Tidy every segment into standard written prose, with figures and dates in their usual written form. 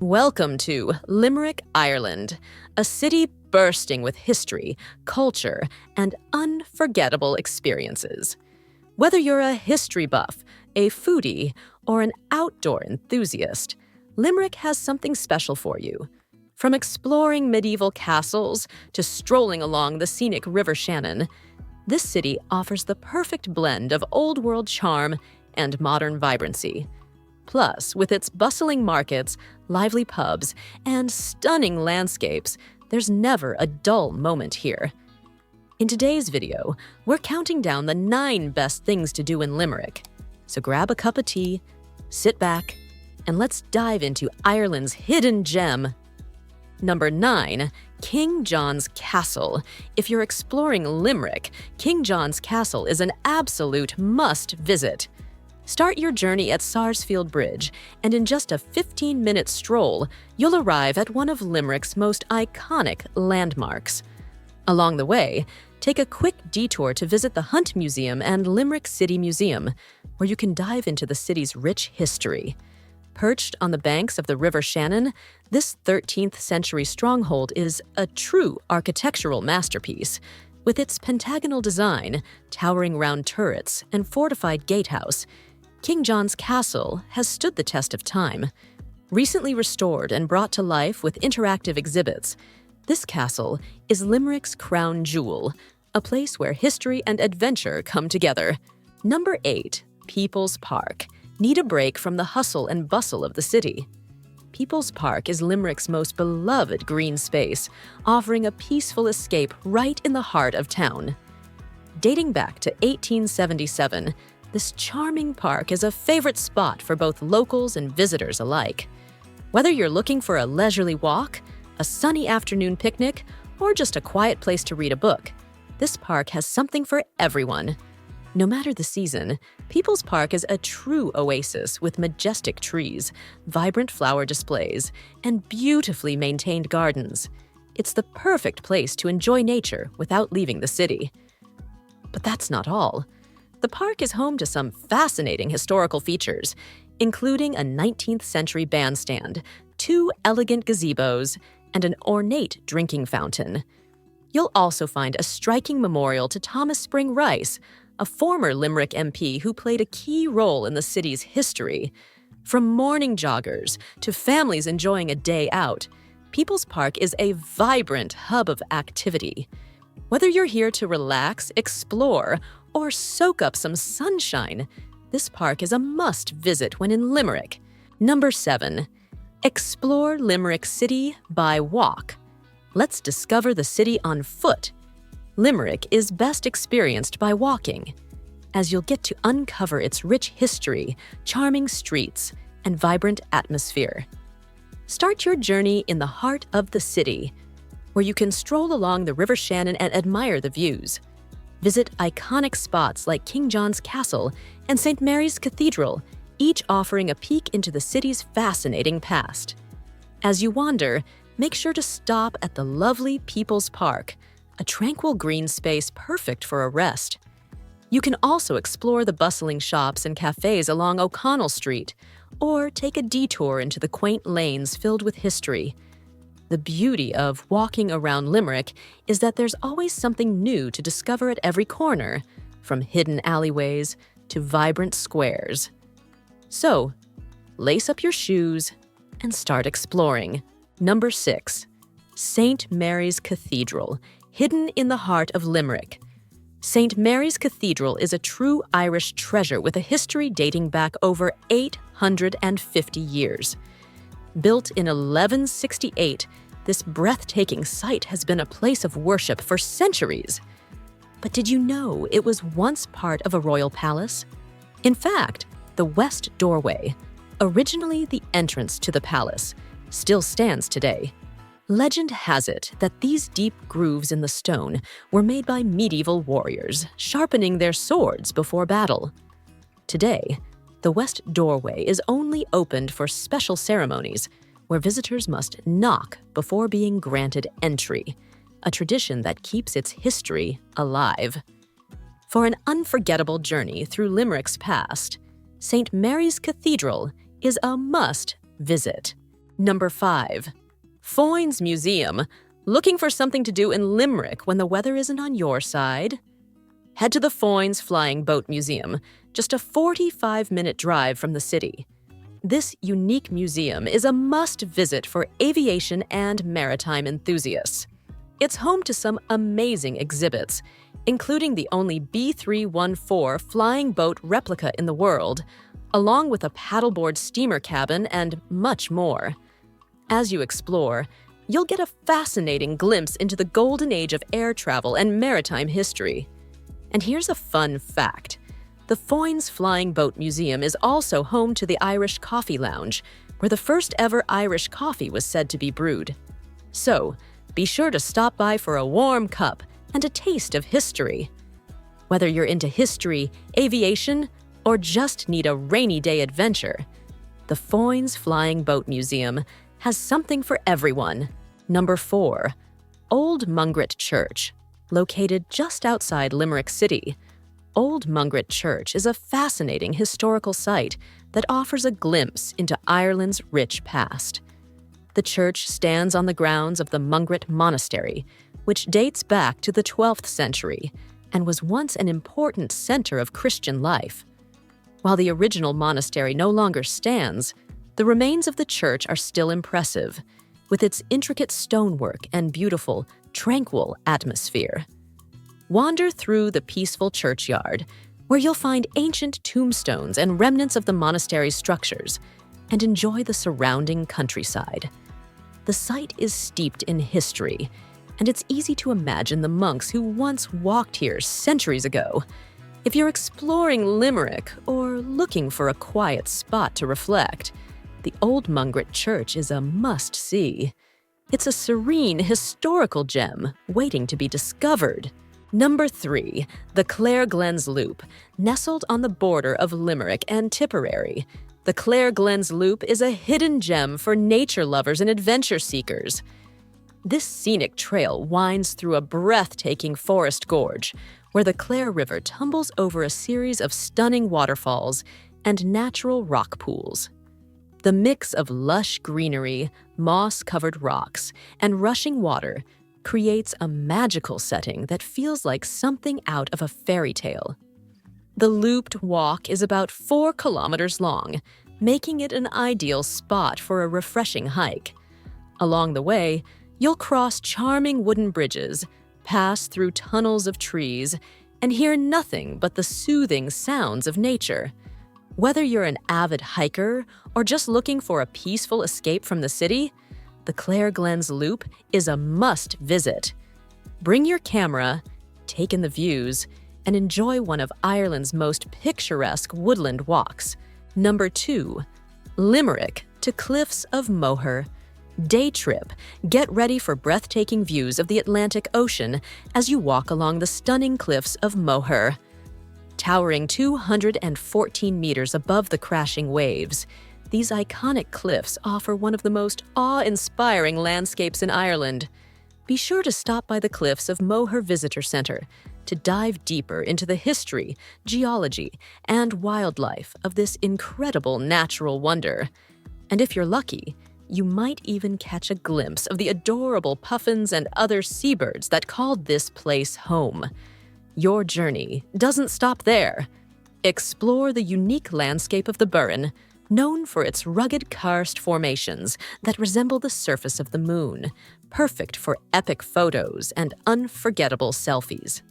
Welcome to Limerick, Ireland, a city bursting with history, culture, and unforgettable experiences. Whether you're a history buff, a foodie, or an outdoor enthusiast, Limerick has something special for you. From exploring medieval castles to strolling along the scenic River Shannon, this city offers the perfect blend of old-world charm and modern vibrancy. Plus, with its bustling markets, lively pubs, and stunning landscapes, there's never a dull moment here. In today's video, we're counting down the 9 best things to do in Limerick. So grab a cup of tea, sit back, and let's dive into Ireland's hidden gem. Number 9, King John's Castle. If you're exploring Limerick, King John's Castle is an absolute must-visit. Start your journey at Sarsfield Bridge, and in just a 15-minute stroll, you'll arrive at one of Limerick's most iconic landmarks. Along the way, take a quick detour to visit the Hunt Museum and Limerick City Museum, where you can dive into the city's rich history. Perched on the banks of the River Shannon, this 13th-century stronghold is a true architectural masterpiece. With its pentagonal design, towering round turrets, and fortified gatehouse, King John's Castle has stood the test of time. Recently restored and brought to life with interactive exhibits, this castle is Limerick's crown jewel, a place where history and adventure come together. Number 8, People's Park. Need a break from the hustle and bustle of the city? People's Park is Limerick's most beloved green space, offering a peaceful escape right in the heart of town. Dating back to 1877, this charming park is a favorite spot for both locals and visitors alike. Whether you're looking for a leisurely walk, a sunny afternoon picnic, or just a quiet place to read a book, this park has something for everyone. No matter the season, People's Park is a true oasis with majestic trees, vibrant flower displays, and beautifully maintained gardens. It's the perfect place to enjoy nature without leaving the city. But that's not all. The park is home to some fascinating historical features, including a 19th-century bandstand, 2 elegant gazebos, and an ornate drinking fountain. You'll also find a striking memorial to Thomas Spring Rice, a former Limerick MP who played a key role in the city's history. From morning joggers to families enjoying a day out, People's Park is a vibrant hub of activity. Whether you're here to relax, explore, or soak up some sunshine, this park is a must-visit when in Limerick. Number 7, explore Limerick City by walk. Let's discover the city on foot. Limerick is best experienced by walking, as you'll get to uncover its rich history, charming streets, and vibrant atmosphere. Start your journey in the heart of the city, where you can stroll along the River Shannon and admire the views. Visit iconic spots like King John's Castle and St. Mary's Cathedral, each offering a peek into the city's fascinating past. As you wander, make sure to stop at the lovely People's Park, a tranquil green space perfect for a rest. You can also explore the bustling shops and cafes along O'Connell Street, or take a detour into the quaint lanes filled with history. The beauty of walking around Limerick is that there's always something new to discover at every corner, from hidden alleyways to vibrant squares. So, lace up your shoes and start exploring. Number 6, St. Mary's Cathedral, hidden in the heart of Limerick. St. Mary's Cathedral is a true Irish treasure with a history dating back over 850 years. Built in 1168, this breathtaking site has been a place of worship for centuries. But did you know it was once part of a royal palace? In fact, the west doorway, originally the entrance to the palace, still stands today. Legend has it that these deep grooves in the stone were made by medieval warriors, sharpening their swords before battle. Today, the west doorway is only opened for special ceremonies, where visitors must knock before being granted entry, a tradition that keeps its history alive. For an unforgettable journey through Limerick's past, St. Mary's Cathedral is a must-visit. Number 5. Foynes Museum. Looking for something to do in Limerick when the weather isn't on your side? Head to the Foynes Flying Boat Museum, just a 45-minute drive from the city. This unique museum is a must-visit for aviation and maritime enthusiasts. It's home to some amazing exhibits, including the only B314 flying boat replica in the world, along with a paddleboard steamer cabin and much more. As you explore, you'll get a fascinating glimpse into the golden age of air travel and maritime history. And here's a fun fact. The Foynes Flying Boat Museum is also home to the Irish Coffee Lounge, where the first ever Irish coffee was said to be brewed. So, be sure to stop by for a warm cup and a taste of history. Whether you're into history, aviation, or just need a rainy day adventure, the Foynes Flying Boat Museum has something for everyone. Number 4. Old Mungret Church. Located just outside Limerick City, Old Mungret Church is a fascinating historical site that offers a glimpse into Ireland's rich past. The church stands on the grounds of the Mungret Monastery, which dates back to the 12th century and was once an important center of Christian life. While the original monastery no longer stands, the remains of the church are still impressive, with its intricate stonework and beautiful, tranquil atmosphere. Wander through the peaceful churchyard, where you'll find ancient tombstones and remnants of the monastery's structures, and enjoy the surrounding countryside. The site is steeped in history, and it's easy to imagine the monks who once walked here centuries ago. If you're exploring Limerick or looking for a quiet spot to reflect, the Old Mungret Church is a must-see. It's a serene, historical gem waiting to be discovered. Number 3. The Clare Glens Loop. Nestled on the border of Limerick and Tipperary, the Clare Glens Loop is a hidden gem for nature lovers and adventure seekers. This scenic trail winds through a breathtaking forest gorge, where the Clare River tumbles over a series of stunning waterfalls and natural rock pools. The mix of lush greenery, moss-covered rocks, and rushing water creates a magical setting that feels like something out of a fairy tale. The looped walk is about 4 kilometers long, making it an ideal spot for a refreshing hike. Along the way, you'll cross charming wooden bridges, pass through tunnels of trees, and hear nothing but the soothing sounds of nature. Whether you're an avid hiker or just looking for a peaceful escape from the city, the Clare Glens Loop is a must-visit. Bring your camera, take in the views, and enjoy one of Ireland's most picturesque woodland walks. Number 2. Limerick to Cliffs of Moher. Day trip. Get ready for breathtaking views of the Atlantic Ocean as you walk along the stunning Cliffs of Moher. Towering 214 meters above the crashing waves, these iconic cliffs offer one of the most awe-inspiring landscapes in Ireland. Be sure to stop by the Cliffs of Moher Visitor Centre to dive deeper into the history, geology, and wildlife of this incredible natural wonder. And if you're lucky, you might even catch a glimpse of the adorable puffins and other seabirds that called this place home. Your journey doesn't stop there. Explore the unique landscape of the Burren, known for its rugged karst formations that resemble the surface of the moon, perfect for epic photos and unforgettable selfies.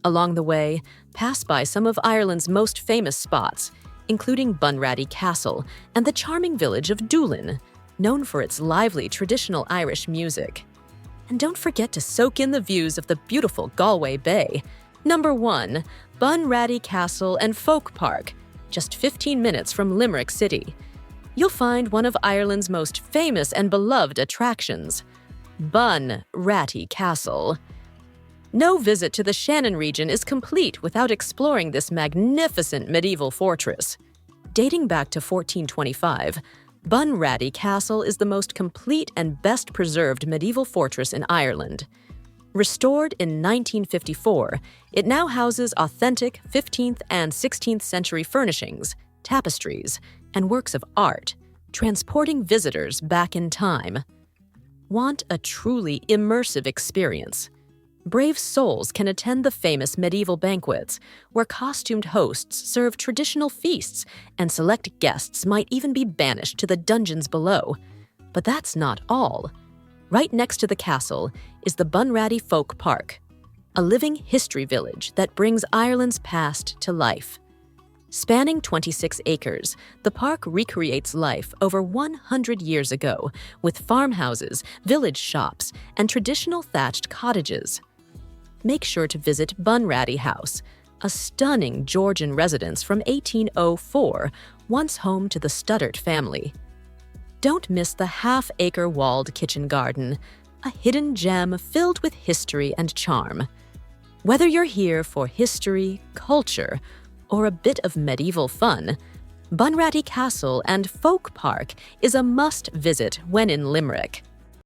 Along the way, pass by some of Ireland's most famous spots, including Bunratty Castle and the charming village of Doolin, known for its lively traditional Irish music. And don't forget to soak in the views of the beautiful Galway Bay. Number 1. Bunratty Castle and Folk Park, just 15 minutes from Limerick City. You'll find one of Ireland's most famous and beloved attractions, Bunratty Castle. No visit to the Shannon region is complete without exploring this magnificent medieval fortress. Dating back to 1425, Bunratty Castle is the most complete and best preserved medieval fortress in Ireland. Restored in 1954, it now houses authentic 15th and 16th century furnishings, tapestries, and works of art, transporting visitors back in time. Want a truly immersive experience? Brave souls can attend the famous medieval banquets, where costumed hosts serve traditional feasts, and select guests might even be banished to the dungeons below. But that's not all. Right next to the castle is the Bunratty Folk Park, a living history village that brings Ireland's past to life. Spanning 26 acres, the park recreates life over 100 years ago, with farmhouses, village shops, and traditional thatched cottages. Make sure to visit Bunratty House, a stunning Georgian residence from 1804, once home to the Studdert family. Don't miss the half-acre walled kitchen garden, a hidden gem filled with history and charm. Whether you're here for history, culture, or a bit of medieval fun, Bunratty Castle and Folk Park is a must-visit when in Limerick.